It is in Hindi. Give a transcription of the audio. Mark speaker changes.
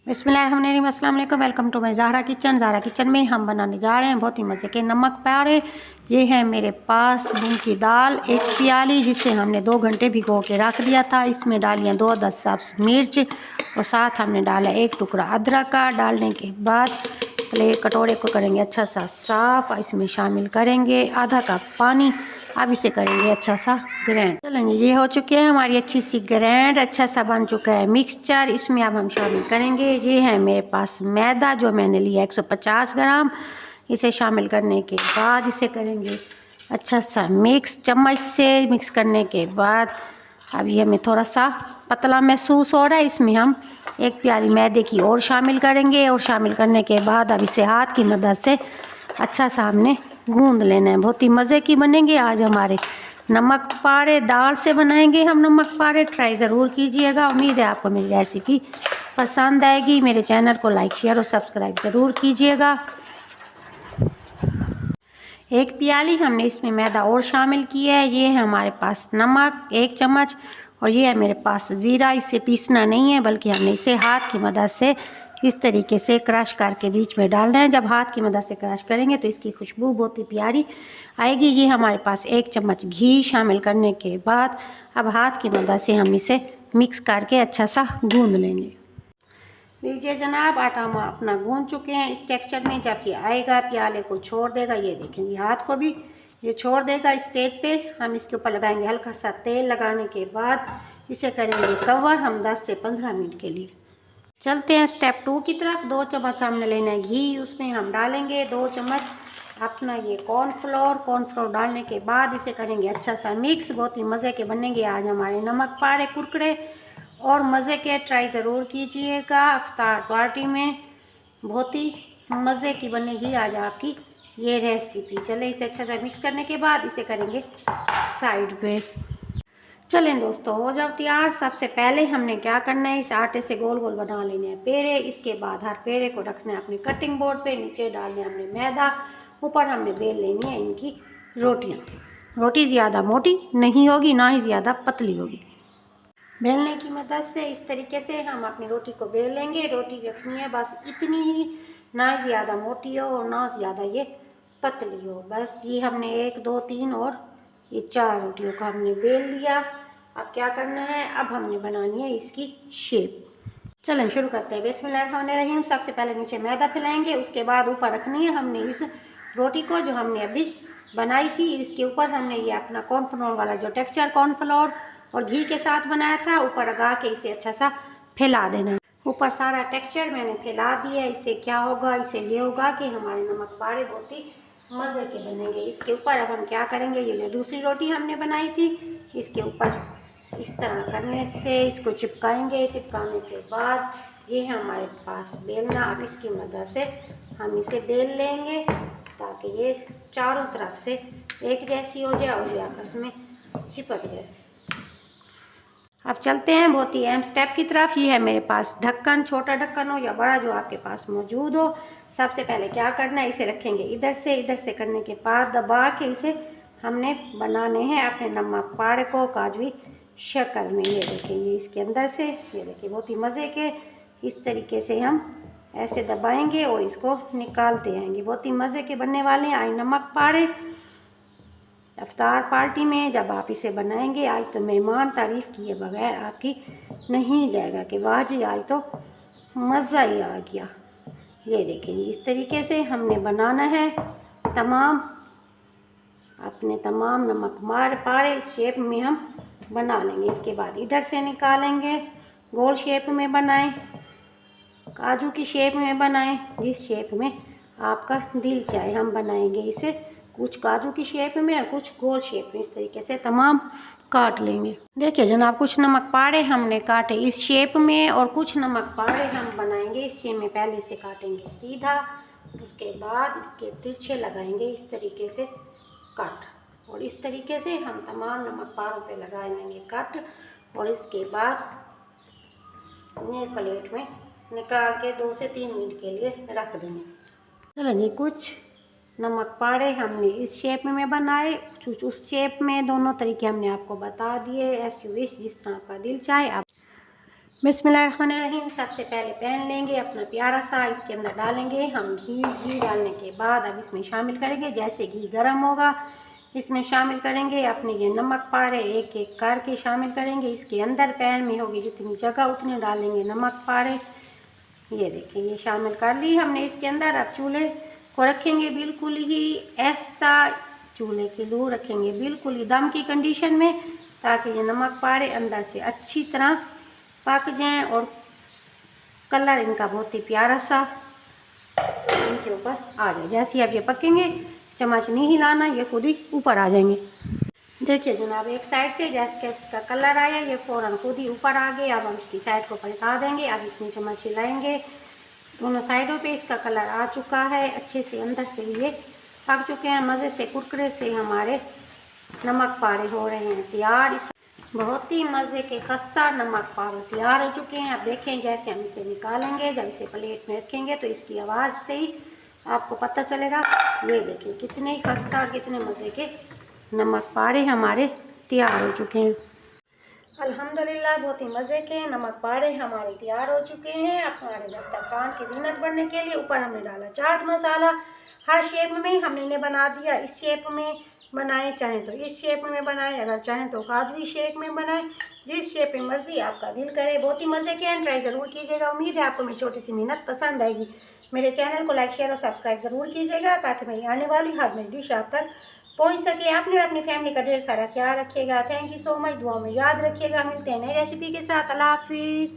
Speaker 1: बिस्मिल्लाहिर्रहमानिर्रहीम, अस्सलाम वालेकुम। Welcome to my Zahra kitchen. Zahra kitchen में हम बनाने जा रहे हैं बहुत ही मज़े के नमक पारे। ये है मेरे पास मूंग की दाल 1 प्याली, जिसे हमने 2 घंटे भिगो के रख दिया था। इसमें डालियाँ 2 10 सब्ज़ मिर्च और साथ हमने डाला 1 टुकड़ा अदरक का। डालने के बाद प्लेट कटोरे को करेंगे अच्छा सा साफ़, इसमें शामिल करेंगे आधा कप पानी। अब इसे करेंगे अच्छा सा ग्राइंड। चलेंगे, ये हो चुकी है हमारी अच्छी सी ग्राइंड, अच्छा सा बन चुका है मिक्सचर। इसमें अब हम शामिल करेंगे, ये है मेरे पास मैदा जो मैंने लिया 150 ग्राम। इसे शामिल करने के बाद इसे करेंगे अच्छा सा मिक्स। चम्मच से मिक्स करने के बाद अब ये हमें थोड़ा सा पतला महसूस हो रहा है, इसमें हम 1 प्याली मैदे की और शामिल करेंगे। और शामिल करने के बाद अब इसे हाथ की मदद से अच्छा सा हमने गूंद लेना है। बहुत ही मज़े की बनेंगे आज हमारे नमक पारे। दाल से बनाएंगे हम नमक पारे, ट्राई ज़रूर कीजिएगा। उम्मीद है आपको मेरी रेसिपी पसंद आएगी। मेरे चैनल को लाइक शेयर और सब्सक्राइब ज़रूर कीजिएगा। 1 प्याली हमने इसमें मैदा और शामिल किया है। ये है हमारे पास नमक 1 चम्मच और ये है मेरे पास ज़ीरा। इसे पीसना नहीं है बल्कि हमने इसे हाथ की मदद से इस तरीके से क्रश करके बीच में डालना है। जब हाथ की मदद से क्रश करेंगे तो इसकी खुशबू बहुत ही प्यारी आएगी। ये हमारे पास 1 चम्मच घी शामिल करने के बाद अब हाथ की मदद से हम इसे मिक्स करके अच्छा सा गूंद लेंगे। लीजिए जनाब, आटा हम अपना गूंद चुके हैं इस टेक्सचर में। जब ये आएगा प्याले को छोड़ देगा, ये देखेंगे हाथ को भी ये छोड़ देगा। इस स्टेज पे हम इसके ऊपर लगाएंगे हल्का सा तेल। लगाने के बाद इसे करेंगे कवर हम 10 से 15 मिनट के लिए। चलते हैं स्टेप 2 की तरफ। 2 चम्मच हमने लेना है घी, उसमें हम डालेंगे 2 चम्मच अपना ये कॉर्नफ्लोर डालने के बाद इसे करेंगे अच्छा सा मिक्स। बहुत ही मज़े के बनेंगे आज हमारे नमक पारे कुरकुरे और मज़े के। ट्राई ज़रूर कीजिएगा, इफ्तार पार्टी में बहुत ही मज़े की बनेगी आज आपकी ये रेसिपी। चलें, इसे अच्छा सा मिक्स करने के बाद इसे करेंगे साइड पे। चलें दोस्तों, हो जाओ तैयार। सबसे पहले हमने क्या करना है, इस आटे से गोल गोल बना लेने हैं पेड़े। इसके बाद हर पेड़े को रखना है अपने कटिंग बोर्ड पे। नीचे डालने हमने मैदा, ऊपर हमने बेल लेनी है इनकी रोटियां। रोटी ज़्यादा मोटी नहीं होगी ना ही ज़्यादा पतली होगी। बेलने की मदद से इस तरीके से हम अपनी रोटी को बेल लेंगे। रोटी रखनी है बस इतनी ही, ना ज़्यादा मोटी हो और ना ज़्यादा ये पतली हो। बस ये हमने 1 2 3 और ये 4 रोटियों को हमने बेल लिया। अब क्या करना है, अब हमने बनानी है इसकी शेप। चलें शुरू करते हैं। बिस्मिल्लाहिर्रहमानिर्रहीम। सबसे पहले नीचे मैदा फैलाएंगे, उसके बाद ऊपर रखनी है हमने इस रोटी को जो हमने अभी बनाई थी। इसके ऊपर हमने ये अपना कॉर्नफ्लोर वाला जो टेक्सचर कॉर्नफ्लोर और घी के साथ बनाया था, ऊपर लगा के इसे अच्छा सा फैला देना है। ऊपर सारा टेक्सचर मैंने फैला दिया। इससे क्या होगा, इससे ये होगा कि हमारे नमक पारे बहुत ही मज़े के बनेंगे। इसके ऊपर अब हम क्या करेंगे, ये जो दूसरी रोटी हमने बनाई थी इसके ऊपर इस तरह करने से इसको चिपकाएंगे। चिपकाने के बाद ये है हमारे पास बेलना। अब इसकी मदद से हम इसे बेल लेंगे ताकि ये चारों तरफ से एक जैसी हो जाए और ये आपस में चिपक जाए। अब चलते हैं बहुत ही अहम स्टेप की तरफ। ये है मेरे पास ढक्कन, छोटा ढक्कन हो या बड़ा जो आपके पास मौजूद हो। सबसे पहले क्या करना है, इसे रखेंगे इधर से करने के बाद दबा के इसे हमने बनाने हैं अपने नमक पारे को काजवी शक्ल में। ये देखेंगे इसके अंदर से, ये देखिए बहुत ही मज़े के इस तरीके से हम ऐसे दबाएंगे और इसको निकालते आएंगे। बहुत ही मज़े के बनने वाले हैं आज नमक पारे। इफ्तार पार्टी में जब आप इसे बनाएंगे, आज तो मेहमान तारीफ़ किए बगैर आपकी नहीं जाएगा कि वाह जी आज तो मज़ा ही आ गया। ये देखेंगे इस तरीके से हमने बनाना है तमाम नमक पारे इस शेप में हम बना लेंगे। इसके बाद इधर से निकालेंगे, गोल शेप में बनाएं, काजू की शेप में बनाएं, जिस शेप में आपका दिल चाहे हम बनाएंगे इसे। कुछ काजू की शेप में और कुछ गोल शेप में, इस तरीके से तमाम काट लेंगे। देखिए जनाब, कुछ नमक पारे हमने काटे इस शेप में और कुछ नमक पारे हम बनाएंगे इस शेप में। पहले इसे काटेंगे सीधा, उसके बाद इसके तिरछे लगाएंगे इस तरीके से कट, और इस तरीके से हम तमाम नमक पारों पे लगा लेंगे कट। और इसके बाद इन्हें प्लेट में निकाल के 2 से 3 मिनट के लिए रख देंगे। चलिए, कुछ नमक पारे हमने इस शेप में बनाए, कुछ उस शेप में। दोनों तरीके हमने आपको बता दिए, एज यू विश, जिस तरह आपका दिल चाहे आप। बिस्मिल्लाहिर्रहमानिर्रहीम। सबसे पहले पैन लेंगे अपना प्यारा सा, इसके अंदर डालेंगे हम घी। घी डालने के बाद अब इसमें शामिल करेंगे, जैसे घी गर्म होगा इसमें शामिल करेंगे अपने ये नमक पारे, एक एक करके शामिल करेंगे। इसके अंदर पैन में होगी जितनी जगह उतने डालेंगे नमक पारे। ये देखिए ये शामिल कर ली हमने इसके अंदर। अब चूल्हे को रखेंगे बिल्कुल ही ऐसा, चूल्हे की लू रखेंगे बिल्कुल ही दम की कंडीशन में, ताकि ये नमक पारे अंदर से अच्छी तरह पक जाएं और कलर इनका बहुत ही प्यारा सा इनके ऊपर आ जाए। जैसे ही अब ये पकेंगे चम्मच नहीं हिलाना, ये खुद ही ऊपर आ जाएंगे। देखिए जनाब एक साइड से जैसे कि इसका कलर आया ये फ़ौरन खुद ही ऊपर आ गए। अब हम इसकी साइड को पलटा देंगे। अब इसमें चम्मच हिलाएंगे, दोनों साइडों पे इसका कलर आ चुका है अच्छे से, अंदर से ये पक चुके हैं मज़े से, कुरकुरे से हमारे नमक पारे हो रहे हैं तैयार। इस बहुत ही मज़े के खस्ता नमक पारे तैयार हो चुके हैं। अब देखें जैसे हम इसे निकालेंगे, जब इसे प्लेट में रखेंगे तो इसकी आवाज़ से ही आपको पता चलेगा। ये देखें कितने ही खस्ता और कितने मज़े के नमक पारे हमारे तैयार हो चुके हैं। अल्हम्दुलिल्लाह बहुत ही मज़े के नमक पारे हमारे तैयार हो चुके हैं। अब हमारे दस्तरखान की ज़ीनत बढ़ने के लिए ऊपर हमने डाला चाट मसाला। हर शेप में हमने इन्हें बना दिया। इस शेप में बनाएं, चाहें तो इस शेप में बनाएं, अगर चाहें तो काजू शेप में बनाएं, जिस शेप में मर्ज़ी आपका दिल करे। बहुत ही मज़े के हैं, ट्राई ज़रूर कीजिएगा। उम्मीद है आपको मेरी छोटी सी मेहनत पसंद आएगी। मेरे चैनल को लाइक शेयर और सब्सक्राइब ज़रूर कीजिएगा, ताकि मेरी आने वाली हर नई डिश आप तक पहुंच सके। आपने अपनी फैमिली का ढेर सारा ख्याल रखिएगा। Thank you so much. दुआ में याद रखिएगा। मिलते हैं नई रेसिपी के साथ। अल्लाह हाफिज़।